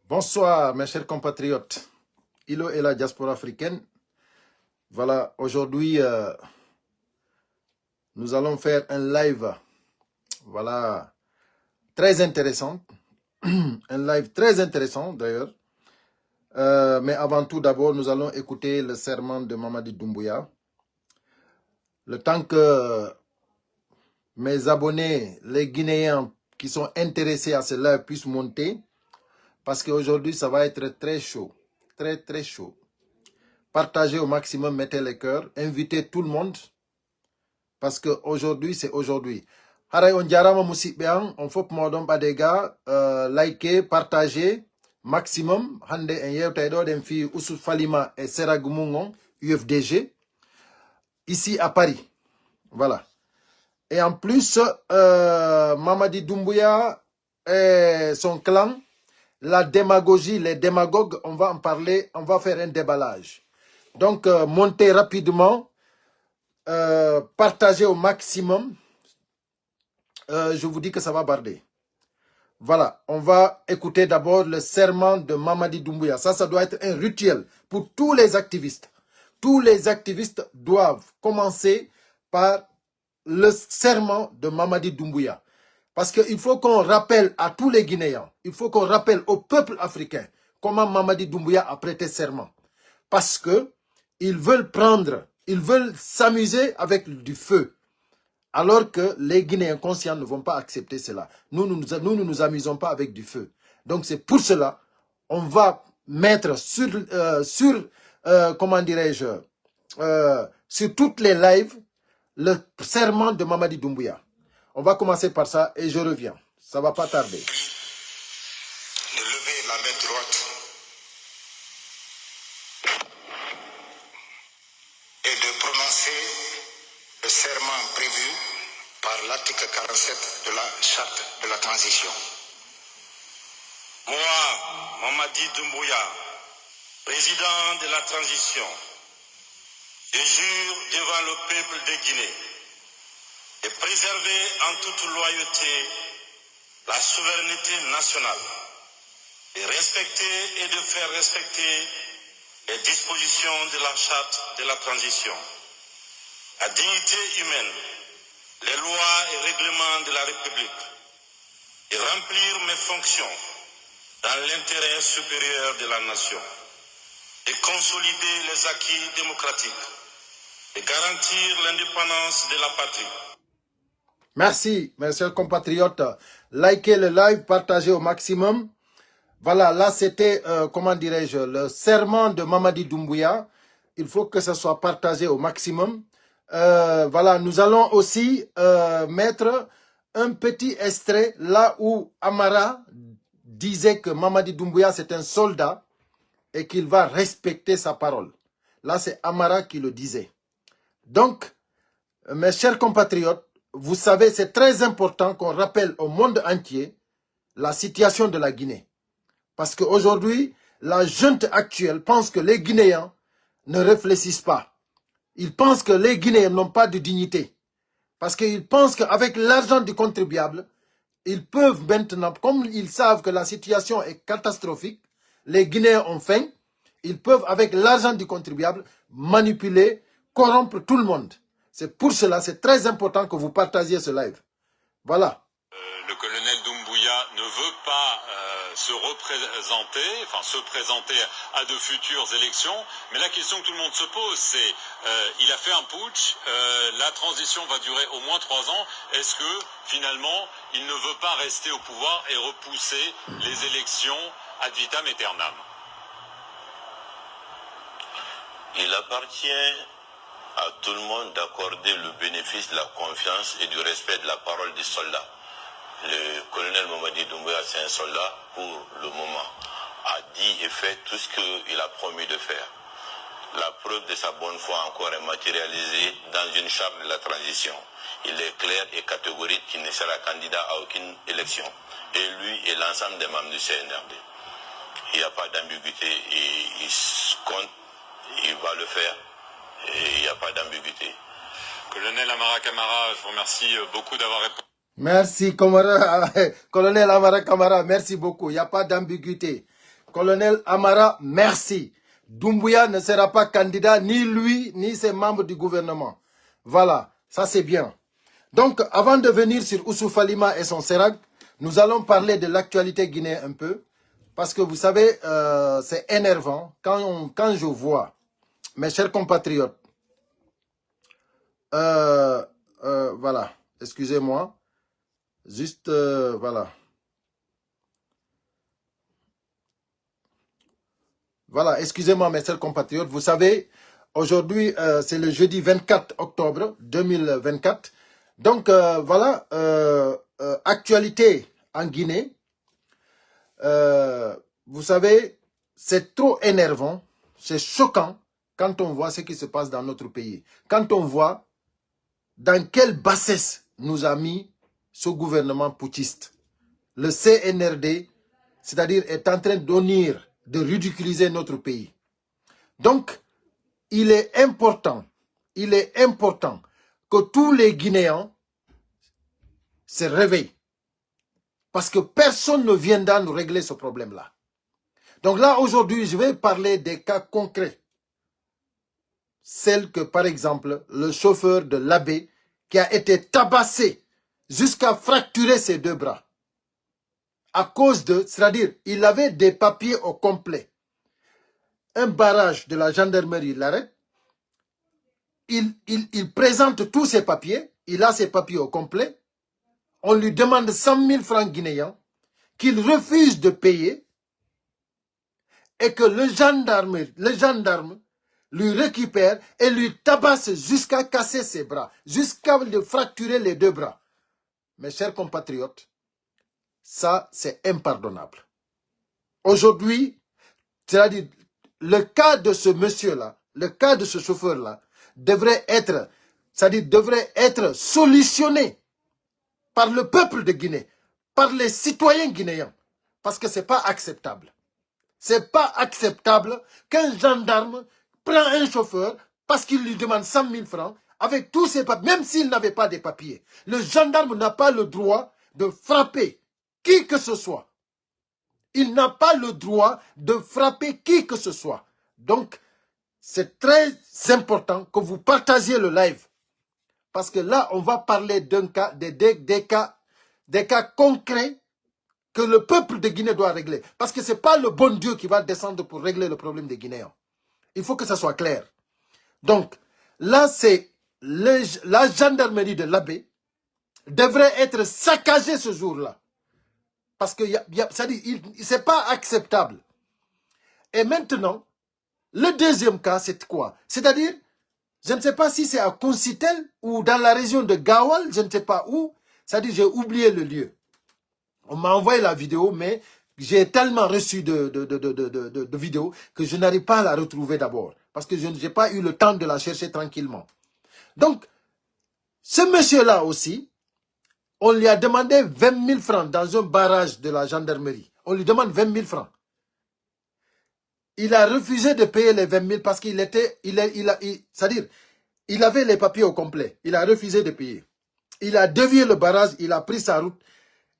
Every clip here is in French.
Bonsoir mes chers compatriotes, Ilo et la diaspora africaine. Voilà, aujourd'hui nous allons faire un live, voilà, très intéressant, un live très intéressant d'ailleurs. Mais avant tout, d'abord, nous allons écouter le serment de Mamadi Doumbouya. Le temps que mes abonnés, les Guinéens qui sont intéressés à ce live puissent monter, parce qu'aujourd'hui, ça va être très chaud, très très chaud. Partagez au maximum, mettez les cœurs, invitez tout le monde, parce qu'aujourd'hui, c'est aujourd'hui. Haray on jarama musidɓe an, on fof moɗon ɓadega, likez, partagez, maximum. Hande en yewtay ɗo ɗen fi Ousou Falima et Seragu Mungon, UFDG, ici à Paris. Voilà. Et en plus, Mamadi Doumbouya et son clan, la démagogie, les démagogues, on va en parler, on va faire un déballage. Donc, montez rapidement, partagez au maximum. Je vous dis que ça va barder. Voilà, on va écouter d'abord le serment de Mamadi Doumbouya. Ça doit être un rituel pour tous les activistes. Tous les activistes doivent commencer par le serment de Mamadi Doumbouya. Parce qu'il faut qu'on rappelle à tous les Guinéens, il faut qu'on rappelle au peuple africain comment Mamadi Doumbouya a prêté serment. Parce qu'ils veulent ils veulent s'amuser avec du feu. Alors que les Guinéens conscients ne vont pas accepter cela. Nous ne nous amusons pas avec du feu. Donc c'est pour cela, on va mettre comment dirais-je, sur toutes les lives, le serment de Mamadi Doumbouya. On va commencer par ça et je reviens. Ça ne va pas tarder. De lever la main droite et de prononcer le serment prévu par l'article 47 de la charte de la transition. Moi, Mamadi Doumbouya, président de la transition, je jure devant le peuple de Guinée de préserver en toute loyauté la souveraineté nationale, de respecter et de faire respecter les dispositions de la charte de la transition, la dignité humaine, les lois et règlements de la République, et remplir mes fonctions dans l'intérêt supérieur de la nation, de consolider les acquis démocratiques, de garantir l'indépendance de la patrie. Merci, mes chers compatriotes. Likez le live, partagez au maximum. Voilà, là c'était, comment dirais-je, le serment de Mamadi Doumbouya. Il faut que ça soit partagé au maximum. Voilà, nous allons aussi mettre un petit extrait là où Amara disait que Mamadi Doumbouya c'est un soldat et qu'il va respecter sa parole. Là c'est Amara qui le disait. Donc, mes chers compatriotes, vous savez, c'est très important qu'on rappelle au monde entier la situation de la Guinée. Parce qu'aujourd'hui, la junte actuelle pense que les Guinéens ne réfléchissent pas. Ils pensent que les Guinéens n'ont pas de dignité. Parce qu'ils pensent qu'avec l'argent du contribuable, ils peuvent maintenant, comme ils savent que la situation est catastrophique, les Guinéens ont faim, ils peuvent, avec l'argent du contribuable, manipuler, corrompre tout le monde. C'est pour cela, c'est très important que vous partagiez ce live. Voilà. Le colonel Doumbouya ne veut pas se présenter à de futures élections. Mais la question que tout le monde se pose, c'est il a fait un putsch, la transition va durer au moins 3 ans. Est-ce que finalement, il ne veut pas rester au pouvoir et repousser les élections ad vitam aeternam? Il appartient à tout le monde d'accorder le bénéfice de la confiance et du respect de la parole des soldats. Le colonel Mamadi Doumbouya, c'est un soldat pour le moment, a dit et fait tout ce qu'il a promis de faire. La preuve de sa bonne foi encore est matérialisée dans une charte de la transition. Il est clair et catégorique qu'il ne sera candidat à aucune élection. Et lui et l'ensemble des membres du CNRD. Il n'y a pas d'ambiguïté. Il compte, il va le faire. Et il n'y a pas d'ambiguïté. Colonel Amara Camara, je vous remercie beaucoup d'avoir répondu. Merci, colonel Amara Camara, merci beaucoup. Il n'y a pas d'ambiguïté. Colonel Amara, merci. Doumbouya ne sera pas candidat, ni lui, ni ses membres du gouvernement. Voilà, ça c'est bien. Donc, avant de venir sur Oussouf Alima et son Sérac, nous allons parler de l'actualité guinéenne un peu. Parce que vous savez, c'est énervant quand je vois, mes chers compatriotes, voilà, excusez-moi, juste, voilà. Voilà, excusez-moi mes chers compatriotes, vous savez, aujourd'hui, c'est le jeudi 24 octobre 2024. Donc, voilà, actualité en Guinée. Vous savez, c'est trop énervant, c'est choquant quand on voit ce qui se passe dans notre pays. Quand on voit dans quelle bassesse nous a mis ce gouvernement putschiste. Le CNRD, c'est-à-dire est en train d'honnir, de ridiculiser notre pays. Donc, il est important que tous les Guinéens se réveillent. Parce que personne ne viendra nous régler ce problème-là. Donc là, aujourd'hui, je vais parler des cas concrets. Celle que, par exemple, le chauffeur de l'abbé qui a été tabassé jusqu'à fracturer ses deux bras. À cause de, c'est-à-dire, il avait des papiers au complet. Un barrage de la gendarmerie l'arrête. Il présente tous ses papiers. Il a ses papiers au complet. On lui demande 100 000 francs guinéens qu'il refuse de payer et que le gendarme lui récupère et lui tabasse jusqu'à casser ses bras, jusqu'à lui fracturer les deux bras. Mes chers compatriotes, ça c'est impardonnable. Aujourd'hui, c'est-à-dire le cas de ce monsieur-là, le cas de ce chauffeur-là, devrait être solutionné par le peuple de Guinée, par les citoyens guinéens, parce que ce n'est pas acceptable. Ce n'est pas acceptable qu'un gendarme prend un chauffeur parce qu'il lui demande 100 000 francs avec tous ses papiers, même s'il n'avait pas de papiers. Le gendarme n'a pas le droit de frapper qui que ce soit. Il n'a pas le droit de frapper qui que ce soit. Donc, c'est très important que vous partagiez le live. Parce que là, on va parler d'un cas, des cas concrets que le peuple de Guinée doit régler. Parce que ce n'est pas le bon Dieu qui va descendre pour régler le problème des Guinéens. Il faut que ça soit clair. Donc, là, c'est la gendarmerie de l'abbé devrait être saccagée ce jour-là. Parce que ce n'est pas acceptable. Et maintenant, le deuxième cas, c'est quoi? C'est-à-dire, je ne sais pas si c'est à Concitel ou dans la région de Gawal, je ne sais pas où. C'est-à-dire, j'ai oublié le lieu. On m'a envoyé la vidéo, mais j'ai tellement reçu de vidéos que je n'arrive pas à la retrouver d'abord. Parce que je n'ai pas eu le temps de la chercher tranquillement. Donc, ce monsieur-là aussi, on lui a demandé 20 000 francs dans un barrage de la gendarmerie. On lui demande 20 000 francs. Il a refusé de payer les 20 000 parce qu'il était, c'est-à-dire, il avait les papiers au complet. Il a refusé de payer. Il a dévié le barrage, il a pris sa route.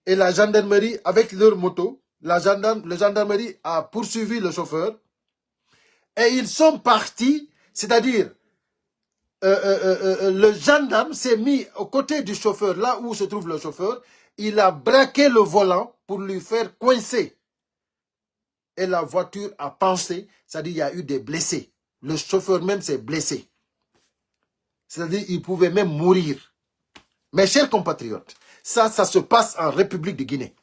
Et la gendarmerie, avec leur moto, le gendarmerie a poursuivi le chauffeur. Et ils sont partis, c'est-à-dire, le gendarme s'est mis aux côtés du chauffeur, là où se trouve le chauffeur. Il a braqué le volant pour lui faire coincer. Et la voiture a pensé, c'est-à-dire il y a eu des blessés. Le chauffeur même s'est blessé. C'est-à-dire il pouvait même mourir. Mes chers compatriotes, ça se passe en République de Guinée.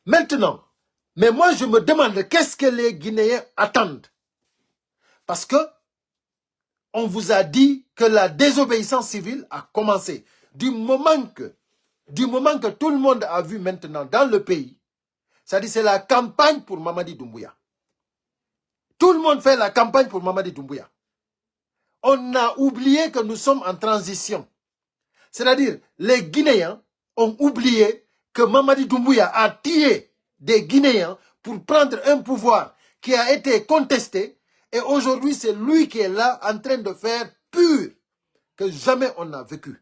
Maintenant, mais moi je me demande qu'est-ce que les Guinéens attendent. Parce que on vous a dit que la désobéissance civile a commencé. Du moment que tout le monde a vu maintenant dans le pays, c'est-à-dire c'est la campagne pour Mamadi Doumbouya. Tout le monde fait la campagne pour Mamadi Doumbouya. On a oublié que nous sommes en transition. C'est-à-dire, les Guinéens ont oublié que Mamadi Doumbouya a tué des Guinéens pour prendre un pouvoir qui a été contesté. Et aujourd'hui, c'est lui qui est là en train de faire pur que jamais on n'a vécu.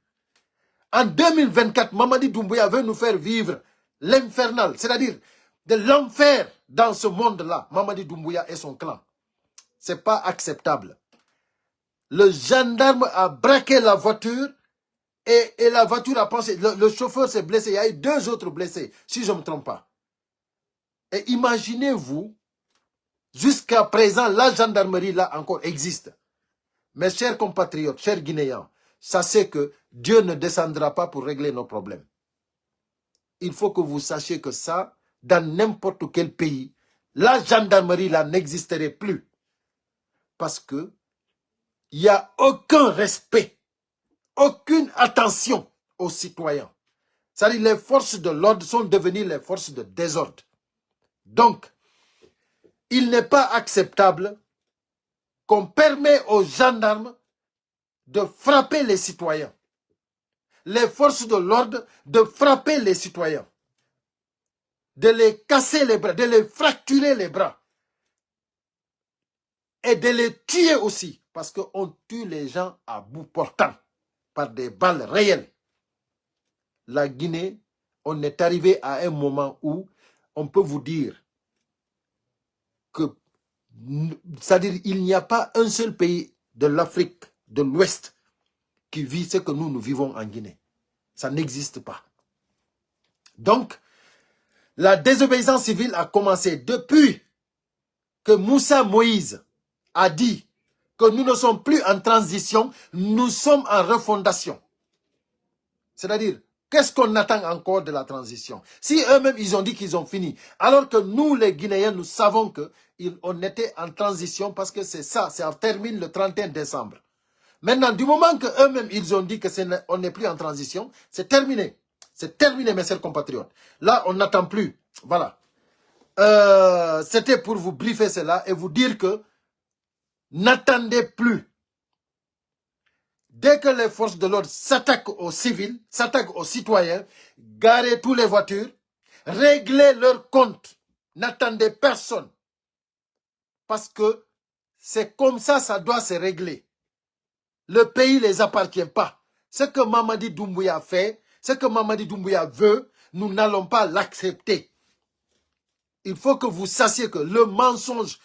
En 2024, Mamadi Doumbouya veut nous faire vivre l'infernal. C'est-à-dire, de l'enfer dans ce monde-là, Mamadi Doumbouya et son clan. Ce n'est pas acceptable. Le gendarme a braqué la voiture et la voiture a pensé, le chauffeur s'est blessé, il y a eu 2 autres blessés, si je ne me trompe pas. Et imaginez-vous, jusqu'à présent, la gendarmerie là encore existe. Mes chers compatriotes, chers Guinéens, sachez que Dieu ne descendra pas pour régler nos problèmes. Il faut que vous sachiez que ça, dans n'importe quel pays, la gendarmerie là n'existerait plus. Parce que il n'y a aucun respect, aucune attention aux citoyens. C'est-à-dire les forces de l'ordre sont devenues les forces de désordre. Donc, il n'est pas acceptable qu'on permet aux gendarmes de frapper les citoyens. Les forces de l'ordre de frapper les citoyens. De les casser les bras, de les fracturer les bras. Et de les tuer aussi. Parce qu'on tue les gens à bout portant. Par des balles réelles. La Guinée, on est arrivé à un moment où on peut vous dire que, c'est-à-dire il n'y a pas un seul pays de l'Afrique de l'Ouest qui vit ce que nous vivons en Guinée. Ça n'existe pas. Donc, la désobéissance civile a commencé depuis que Moussa Moïse a dit que nous ne sommes plus en transition, nous sommes en refondation. C'est-à-dire, qu'est-ce qu'on attend encore de la transition? Si eux-mêmes, ils ont dit qu'ils ont fini, alors que nous, les Guinéens, nous savons qu'on était en transition parce que c'est ça termine le 31 décembre. Maintenant, du moment qu'eux-mêmes, ils ont dit qu'on n'est plus en transition, c'est terminé. C'est terminé, mes chers compatriotes. Là, on n'attend plus. Voilà. C'était pour vous briefer cela et vous dire que n'attendez plus. Dès que les forces de l'ordre s'attaquent aux civils, s'attaquent aux citoyens, garez toutes les voitures, réglez leurs comptes. N'attendez personne. Parce que c'est comme ça, ça doit se régler. Le pays ne les appartient pas. Ce que Mamadi Doumbouya fait, ce que Mamadi Doumbouya veut, nous n'allons pas l'accepter. Il faut que vous sachiez que le mensonge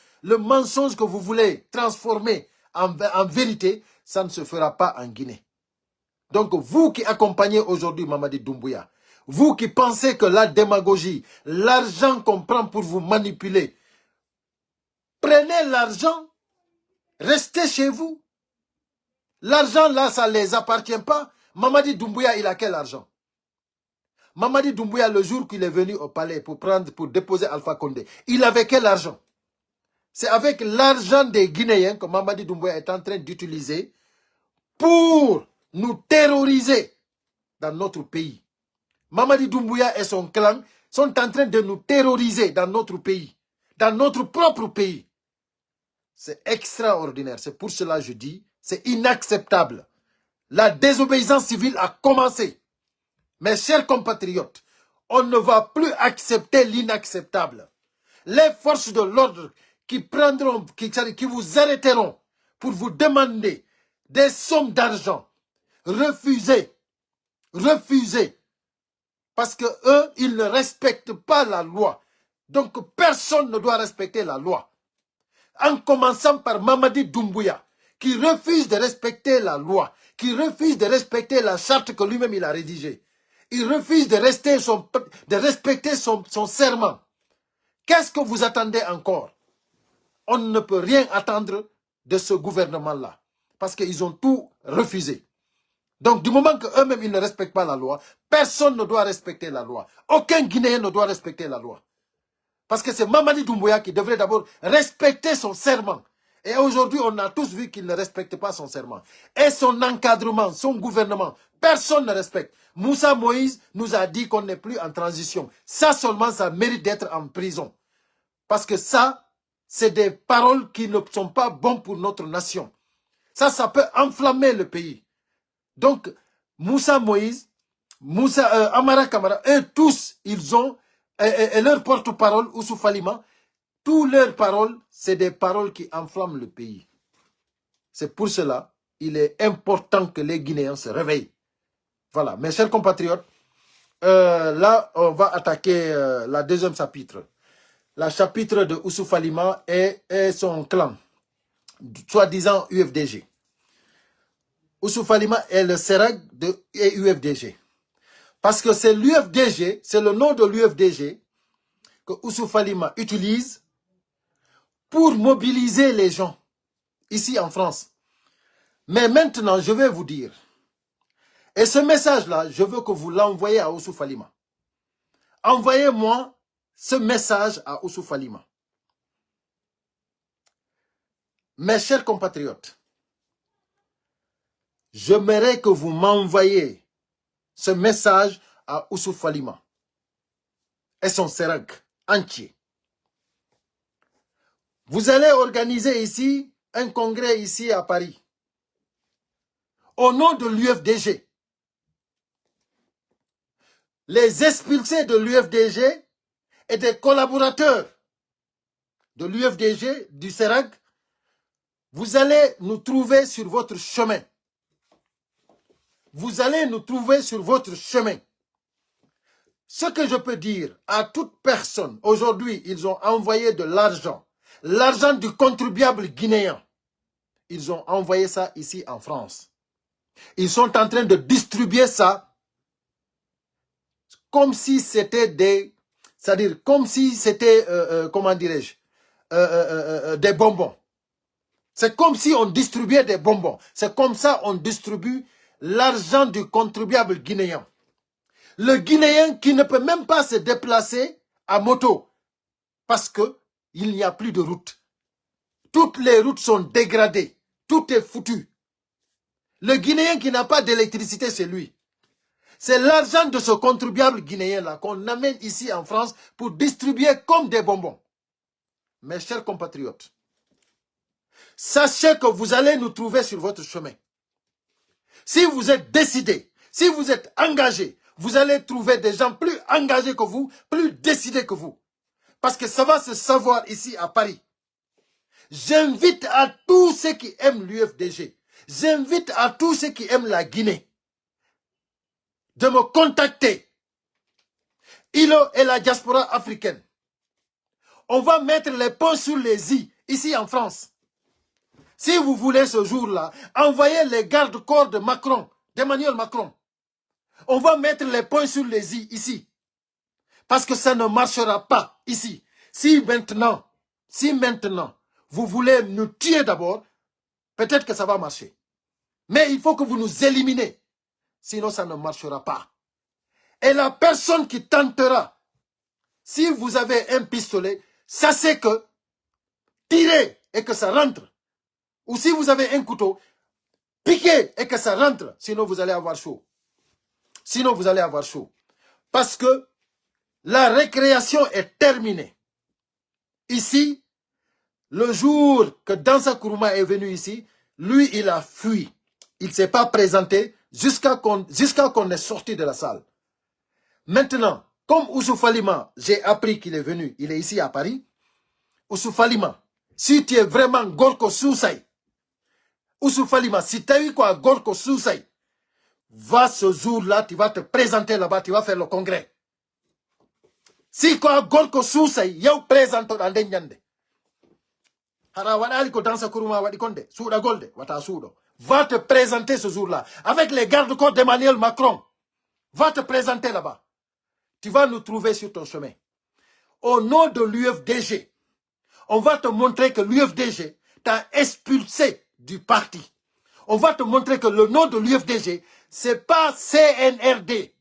que vous voulez transformer en vérité, ça ne se fera pas en Guinée. Donc vous qui accompagnez aujourd'hui Mamadi Doumbouya, vous qui pensez que la démagogie, l'argent qu'on prend pour vous manipuler, prenez l'argent, restez chez vous. L'argent là, ça ne les appartient pas. Mamadi Doumbouya, il a quel argent? Mamadi Doumbouya, le jour qu'il est venu au palais pour déposer Alpha Condé, il avait quel argent? C'est avec l'argent des Guinéens que Mamadi Doumbouya est en train d'utiliser pour nous terroriser dans notre pays. Mamadi Doumbouya et son clan sont en train de nous terroriser dans notre pays, dans notre propre pays. C'est extraordinaire. C'est pour cela que je dis, c'est inacceptable. La désobéissance civile a commencé. Mes chers compatriotes, on ne va plus accepter l'inacceptable. Les forces de l'ordre qui vous arrêteront pour vous demander des sommes d'argent, refusez. Refusez. Parce que eux, ils ne respectent pas la loi. Donc personne ne doit respecter la loi. En commençant par Mamadi Doumbouya, qui refuse de respecter la loi, qui refuse de respecter la charte que lui-même il a rédigée. Il refuse de respecter son serment. Qu'est-ce que vous attendez encore? On ne peut rien attendre de ce gouvernement-là. Parce qu'ils ont tout refusé. Donc, du moment qu'eux-mêmes, ils ne respectent pas la loi, personne ne doit respecter la loi. Aucun Guinéen ne doit respecter la loi. Parce que c'est Mamadi Doumbouya qui devrait d'abord respecter son serment. Et aujourd'hui, on a tous vu qu'il ne respecte pas son serment. Et son encadrement, son gouvernement, personne ne respecte. Moussa Moïse nous a dit qu'on n'est plus en transition. Ça seulement, ça mérite d'être en prison. Parce que ça, c'est des paroles qui ne sont pas bonnes pour notre nation. Ça peut enflammer le pays. Donc, Moussa Moïse, Amara Kamara, eux tous, ils ont, et leur porte-parole, Oussou Falima, toutes leurs paroles, c'est des paroles qui enflamment le pays. C'est pour cela, il est important que les Guinéens se réveillent. Voilà, mes chers compatriotes, là, on va attaquer la deuxième chapitre. La chapitre de Oussouf Alima et son clan, soi-disant UFDG. Oussouf Alima est le SERAG de UFDG. Parce que c'est l'UFDG, c'est le nom de l'UFDG que Oussouf Alima utilise pour mobiliser les gens ici en France. Mais maintenant, je vais vous dire, et ce message-là, je veux que vous l'envoyez à Oussouf Alima. Envoyez-moi ce message à Oussouf Alima. Mes chers compatriotes, j'aimerais que vous m'envoyiez ce message à Oussouf Alima et son SERAG entier. Vous allez organiser ici un congrès ici à Paris au nom de l'UFDG. Les expulsés de l'UFDG et des collaborateurs de l'UFDG, du SERAG, vous allez nous trouver sur votre chemin. Vous allez nous trouver sur votre chemin. Ce que je peux dire à toute personne, aujourd'hui, ils ont envoyé de l'argent. L'argent du contribuable guinéen. Ils ont envoyé ça ici en France. Ils sont en train de distribuer ça comme si c'était des... C'est-à-dire comme si c'était, comment dirais-je, des bonbons. C'est comme si on distribuait des bonbons. C'est comme ça on distribue l'argent du contribuable guinéen. Le Guinéen qui ne peut même pas se déplacer à moto parce qu'il n'y a plus de route. Toutes les routes sont dégradées. Tout est foutu. Le Guinéen qui n'a pas d'électricité, c'est lui. C'est l'argent de ce contribuable guinéen-là qu'on amène ici en France pour distribuer comme des bonbons. Mes chers compatriotes, sachez que vous allez nous trouver sur votre chemin. Si vous êtes décidés, si vous êtes engagés, vous allez trouver des gens plus engagés que vous, plus décidés que vous. Parce que ça va se savoir ici à Paris. J'invite à tous ceux qui aiment l'UFDG, j'invite à tous ceux qui aiment la Guinée de me contacter. ILO et la diaspora africaine. On va mettre les points sur les i ici en France. Si vous voulez ce jour-là, envoyez les gardes-corps de Macron, d'Emmanuel Macron. On va mettre les points sur les i ici. Parce que ça ne marchera pas ici. Si maintenant, vous voulez nous tuer d'abord, peut-être que ça va marcher. Mais il faut que vous nous éliminez. Sinon, ça ne marchera pas. Et la personne qui tentera, si vous avez un pistolet, sachez que tirez et que ça rentre. Ou si vous avez un couteau, piquez et que ça rentre. Sinon, vous allez avoir chaud. Sinon, vous allez avoir chaud. Parce que la récréation est terminée. Ici, le jour que Dansa Kourouma est venu ici, lui, il a fui. Il ne s'est pas présenté jusqu'à qu'on est sorti de la salle. Maintenant, comme Oussouf Alima, j'ai appris qu'il est venu, il est ici à Paris. Oussouf Alima, si tu es vraiment Gorko Soussaï, Oussouf Alima, si tu as eu quoi Gorko Soussaï, va ce jour-là, tu vas te présenter là-bas, tu vas faire le congrès. Si quoi Gorko Soussaï, yow présente dans des nyande. Hara wadali ko Dansa Kourouma wadi konde, souda golde, wata soudo. Va te présenter ce jour-là, avec les gardes-corps d'Emmanuel Macron. Va te présenter là-bas. Tu vas nous trouver sur ton chemin. Au nom de l'UFDG, on va te montrer que l'UFDG t'a expulsé du parti. On va te montrer que le nom de l'UFDG, c'est pas CNRD.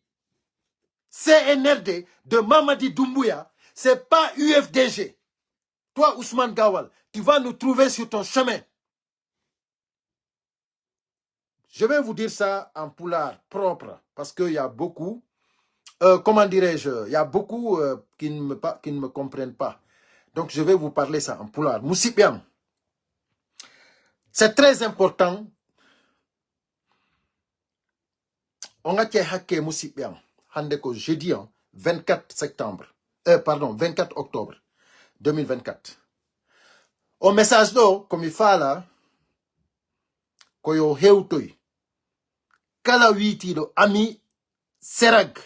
CNRD de Mamadi Doumbouya, c'est pas UFDG. Toi, Ousmane Gawal, tu vas nous trouver sur ton chemin. Je vais vous dire ça en poulard propre, parce qu'il y a beaucoup, comment dirais-je, il y a beaucoup qui ne me comprennent pas. Donc, je vais vous parler ça en poulard. Moussipiam, c'est très important. On a hacké Moussipiam, handeko jeudi 24 septembre, 24 octobre 2024. Au message d'eau, comme il fait là, koyo hewtoy, kala witi do ami serag,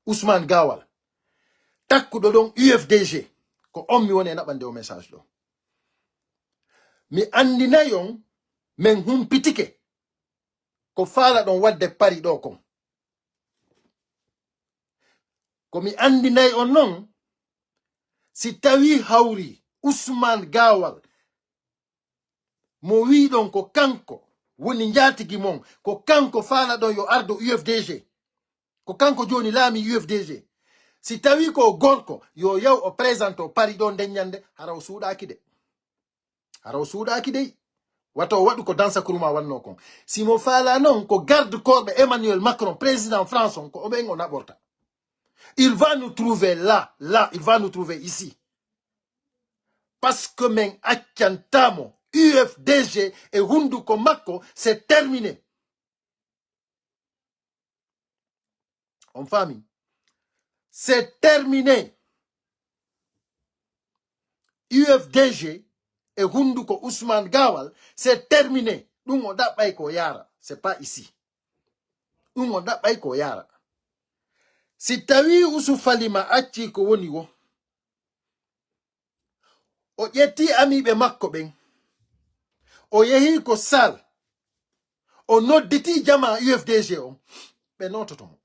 Ousmane Gawal takkuɗo ɗon UFDG ko on mi woni naɓande o message ɗo mi andinayi on min humpitike ko faala ɗon wadde pari ɗo kon ko mi andinayi on non si tawi hawri Ousmane Gawal mo wi ɗon ko kanko woni njatigi mon ko kanko faala ɗon yo ardo UFDG ko kanko joni laami UFDG si tawi ko gorko yo yaw o présente o pari ɗon nden ñande hara o suuɗaki de hara o suuɗaki dey wata o waɗu ko dansa kuruma wanno kon si mo faala non ko garde corps Emmanuel Macron président France on ko oɓen o naɓorta il va nous trouver là il va nous trouver ici parce que men accantamo UFDG et hunduko makko c'est terminé on famille c'est terminé UFDG et hunduko Ousmane Gawal c'est terminé ɗum o ɗaɓɓay ko yara c'est pas ici ɗum o ɗaɓɓay ko yara si tawi Ousou Falima acci ko woni wo o ƴetti amiɓe makko ɓen o yehi ko sal o nodditi jama UFDG on ɓe nototomo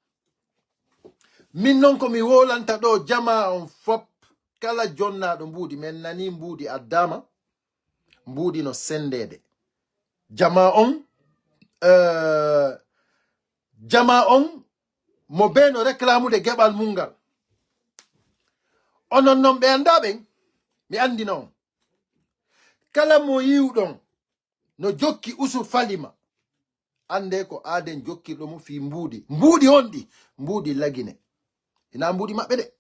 min non ko mi wolanta ɗo jama on fop kala jonnaɗo mbuudi men nani mbuudi addama mbuudi no sendede jama on mo be no réclamude geɓal mungal onon non ɓe anda ɓen mi andina on kala mo yiwɗon no jokki Ousou Falima ande ko aaden jokkirɗo mo fi mbuudi on ɗi mbuudi lagine ina mbuudi maɓɓe de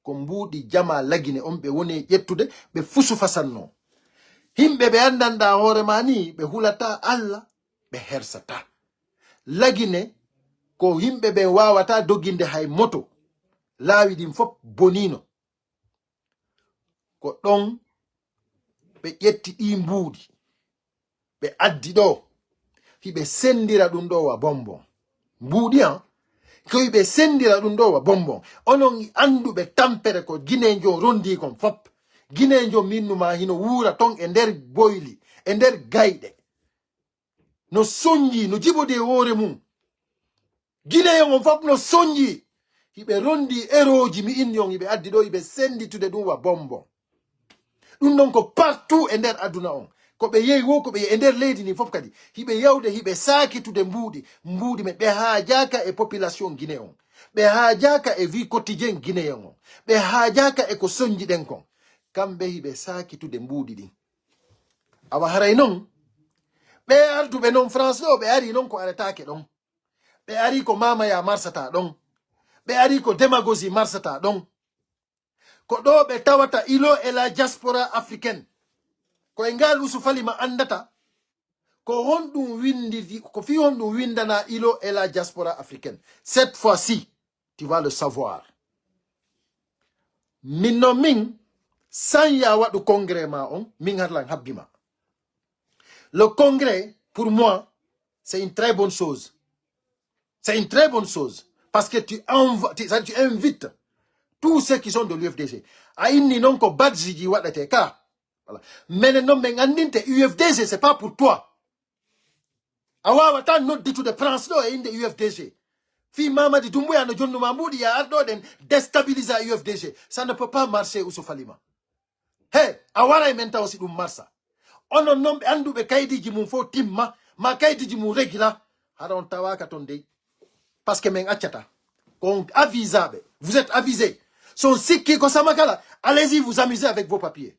ko mbuudi jama lagine on ɓe woni ƴettude ɓe fusu fasanno himɓe ɓe andanɗa hoorema ni ɓe hulata Allah ɓe hersata lagine ko yimɓe ɓe wawata doginde hay moto laawi ɗin fof bonino ko ɗon ɓe ƴetti ɗi mbuudi ɓe addi ɗo hiɓe sendira ɗum ɗo wa bonbon mbuudi an ko hiɓe sendira ɗum ɗo wa bonbon onon anduɓe tampere ko guinejo rondi kon fop guinejo minnuma hino wuura ton e nder boyli e nder gayɗe no soñji no jibode hoore mum guineyo on fop no soñji hiɓe rondi eroji mi inni on hiɓe addi ɗo hiɓe senditude ɗum wa bonbon ɗum ɗon ko partout e nder aduna on ko ɓe yehi wo ko ɓe e nder leydi ni fof kadi hiɓe yawde hiɓe sakitude mbuudi me ɓe haajaka e population guiné on ɓe haajaka e vie quotidien guinéen on ɓe haajaka e ko soñji ɗen kon kamɓe hiɓe sakitude mbuudi ɗin awa haray noon ɓe arduɓe noon France ɗo ɓe ari noon ko aretake ɗon ɓe ari ko mamaya marsata ɗon ɓe ari ko démagogie marsata ɗon ko ɗo ɓe tawata ilo e la diaspora africaine ko e ngal Ousou Falima andata ko honɗum windi ko fi honɗum windana ilo et la diaspora africaine cette fois-ci tu vas le savoir min no min sanya waɗu congrès ma on min harlan habbima le congrès pour moi c'est une très bonne chose c'est une très bonne chose parce que tu invites tous ceux qui sont de l'UFDG a inni non ko badjiji waɗate ka voilà. Mais non, mais UFDG, c'est pas pour toi. Awa wata noddi de France do e inde UFDG. Fi Mamadi Doumbouya no jonnu Mamoudi ya ardo den déstabiliser UFDG. Ça ne peut pas marcher Ousou Falima. Hey, awara menta aussi dum marsa. Ono nombe andube kaydiji mum fo timma, ma kaydiji mum regula. Haron tawaka ton dey. Parce que men achata. Kon avisabe. Vous êtes avisés. Son sikki ko samakala. Allez-y vous amuser avec vos papiers.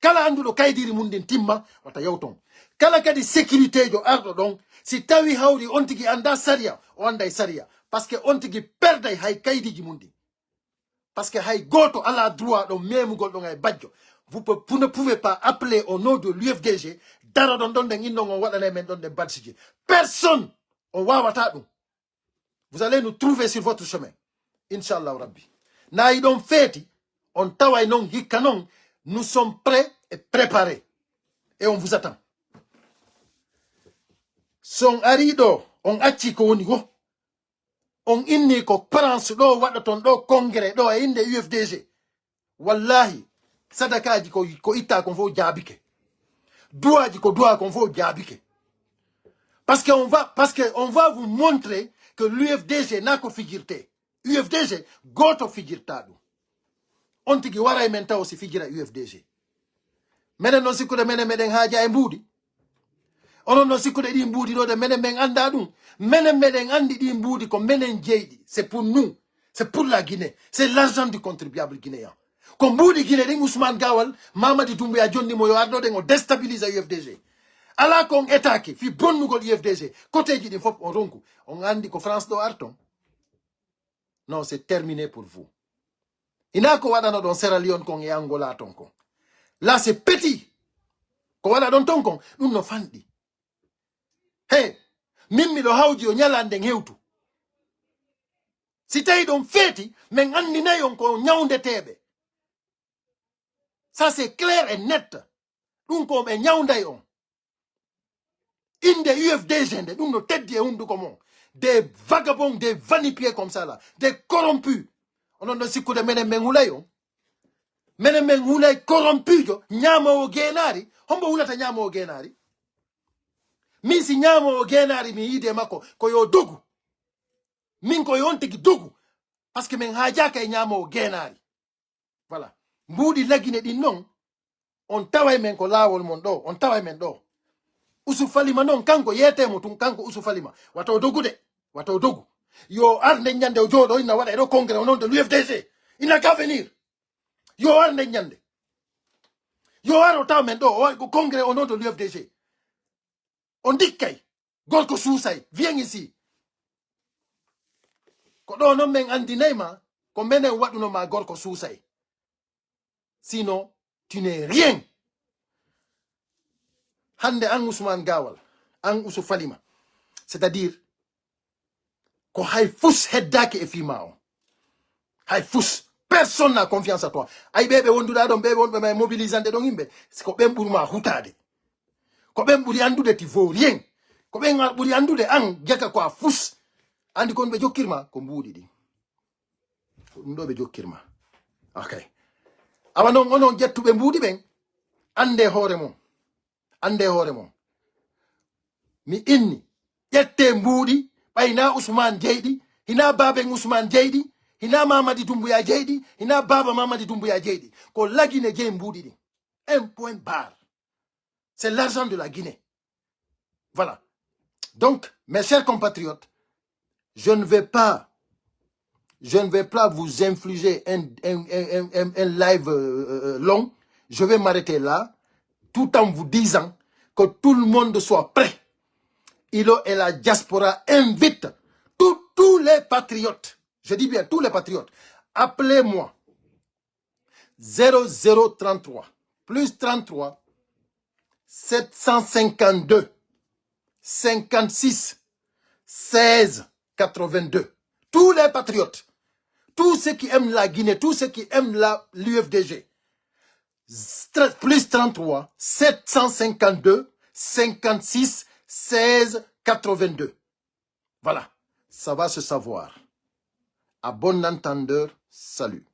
Kala anduɗo kaydiri mundin timma wata yawton kala kadi sécurité jo arɗo ɗon si tawi hawri on tigi anda saria o anday saria parce que on tigi perday hay kaydiji mundin parce que hay goto ala droit ɗon memugol ɗon ay bajjo vous ne pouvez pas appeler au nom de l'UFDG dara ɗon ɗon ɗen innon on waɗana men ɗon ɗen badjiji personne on wawata ɗum vous allez nous trouver sur votre chemin inchallahu rabbi nayi ɗon feeti on taway non hikka non. Nous sommes prêts et préparés. Et on vous attend. Son arido, on acci ko woni go. on inni ko France ɗo waɗa ton ɗo congrès ɗo e inde UFDG. Wallahi, sadakaji ko itta kon fo jaabike. Douaji ko doa kon fo jaabike. Parce qu'on va vous montrer que l'UFDG n'a ko figurté. UFDG goto figurtadu. On tigi wara e menta aussi figura UFDG. Menen non sikkude menen meden haaja e mbuudi. Onon non sikkude ɗi mbuudi ɗo de menen men anda ɗum. Menen meden andi ɗi mbuudi ko menen jeyɗi. C'est pour nous. C'est pour la Guinée. C'est l'argent du contribuable guinéen. Ko mbuudi Guinée ɗin Ousmane Gawal, Mamadi Doumbouya jonni mo yo arɗo ɗen o déstabilise UFDG. Ala kon etake fi bonnugol UFDG. Côté ji ɗin fof on ronku. On andi ko France ɗo arton. Non, c'est terminé pour vous. Ina ko waɗano ɗon Sierra Leone kon e Angola ton kon. Là, c'est petit. Ko waɗa ɗon ton kon, ɗum no fanɗi. Hey, min miɗo hawji o ñalande hewtu. Si tawi ɗon feeti, min andinayi on ko ñawndeteɓe. Ça, c'est clair et net. Ɗum ko ɓe ñawnday on. Inde UFDG nde, ɗum no teddi e hunduko mon. Des vagabonds, des vanipiés comme ça là. Des corrompus. Onon ɗon sikkude menen men hulay on. Menen men hulay corrompujo, ñamowo geenaari. Hombo hulata ñamowo geenaari. Min si ñamowo geenaari mi yide makko ko yo dogu. Min ko yon tigi dogu. Parce que min haajaka e ñamowo geenaari. Voilà. Mbuudi lagine ɗin non, on taway men ko laawol mon ɗo, on taway men ɗo. Usu Falima non, kanko yetemo tun kanko Usu Falima. Wato dogu de, wato dogu. Yo arde ñande o jooɗo ina waɗa eɗo congrès o non de l'UFDG. Il n'a qu'à venir. Yo arde ñande. Yo aro taw men ɗo, o congrès au nom de l'UFDG. On dit kay, gorko suusay, viens ici. Ko ɗo non men andinayma, ko menen waɗunoma gorko suusay. Sinon, tu n'es rien. Hande an Ousmane Gawal, an Ousou Falima. C'est-à-dire, ko hay fous heddaki e fima on. Hay fous. Personne n'a confiance à toi. Ay bebe wonduɗa ɗon, bebe wonɓe ma mobilisande ɗon yimɓe. Ko ɓen ɓurma hutade. Ko ɓen ɓuri andude ti vaut rien. Ko ɓen ɓuri andude an jaka ko a fous. Andi kon ɓe jokkirma ko mbuuɗi ɗi. Ɗum ɗo ɓe jokkirma. Ok. Awa non onon jettuɓe mbuuɗi ɓen, ande hoore mon. Ande hoore mon. Mi inni, ƴette mbuuɗi, ɓayna Ousmane jeyɗi, hina baben Ousmane jeyɗi, hina Mamadi Doumbouya jeyɗi, hina baba Mamadi Doumbouya jeyɗi. Ko la Guinée jey mbuuɗi ɗi. Un point barre. C'est l'argent de la Guinée. Voilà. Donc, mes chers compatriotes, je ne vais pas vous infliger un live long. Je vais m'arrêter là, tout en vous disant que tout le monde soit prêt. Ilo et la diaspora invite tous les patriotes. Je dis bien tous les patriotes. Appelez-moi 0033 plus 33 752 56 16 82. Tous les patriotes, tous ceux qui aiment la Guinée, tous ceux qui aiment l'UFDG. Plus 33 752 56 16 82. Voilà, ça va se savoir. À bon entendeur, salut.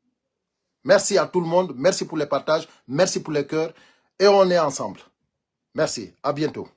Merci à tout le monde, merci pour les partages, merci pour les cœurs, et on est ensemble. Merci, à bientôt.